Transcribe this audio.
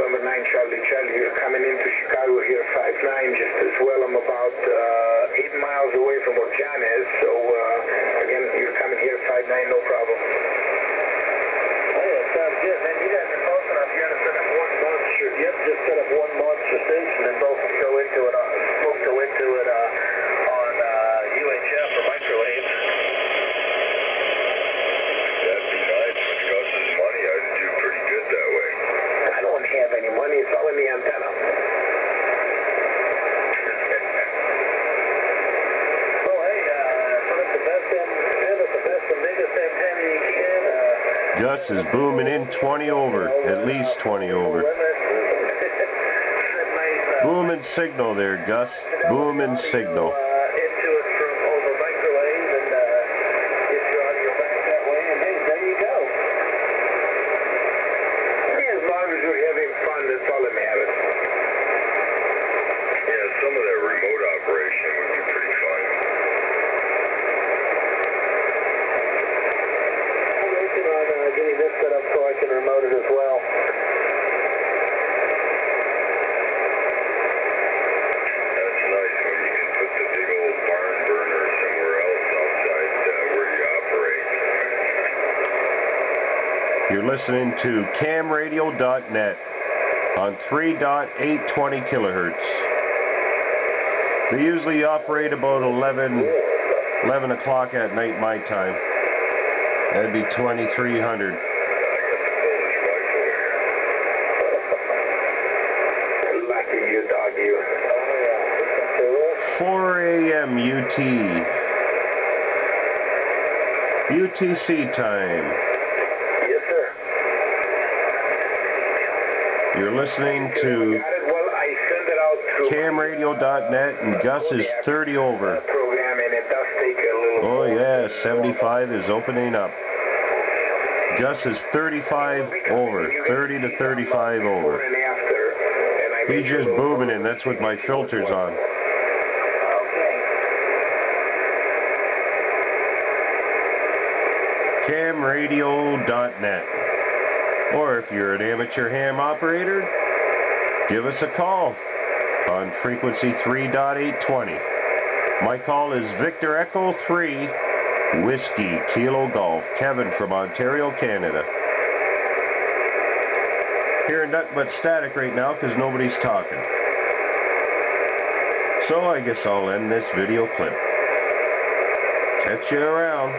November 9 Charlie Charlie. You're coming into Chicago here 5-9 just as well. I'm about 8 miles away from where John is. So again, you're coming here 5-9, no problem. Oh yeah, sounds good, man. You guys are close enough. You're gonna set up one monster. Yep, just set up one monster station, and both will go into it. Both go into it on UHF or microwave. That'd be nice. With Gus's money, I'd do pretty good that way. I don't have any money. It's all in the antenna. Well, hey, put up the best and biggest antenna you can. Gus is booming in 20 over, at least 20 over. Booming signal there, Gus. Booming signal. Into it from over microwave and get your audio back that way. And hey, there you go. As long as you're having fun, that's all that matters. Yeah, some of that remote operation would be pretty fun. I'm working on getting this set up so I can remote it as well. That's nice when you can put the big old barn burner somewhere else outside where you operate. You're listening to camradio.net on 3.820 kilohertz. They usually operate about 11 o'clock at night my time. That'd be 2300. I got the Polish rifle here. Lucky you, dog, you. 4 a.m. UTC time. Yes, sir. You're listening to Got it. Well, I send it out through camradio.net, and Gus is 30 over. program, and it does take a little. Oh yeah, 75 is opening up. Gus is 35 over, 30 to 35 over. And after, and I He's just booming in, that's with my filters on. camradio.net. Or if you're an amateur ham operator, give us a call on frequency 3.820. My call is Victor Echo 3 Whiskey Kilo Golf. Kevin from Ontario, Canada. Hearing nothing but static right now because nobody's talking. So I guess I'll end this video clip. Catch you around.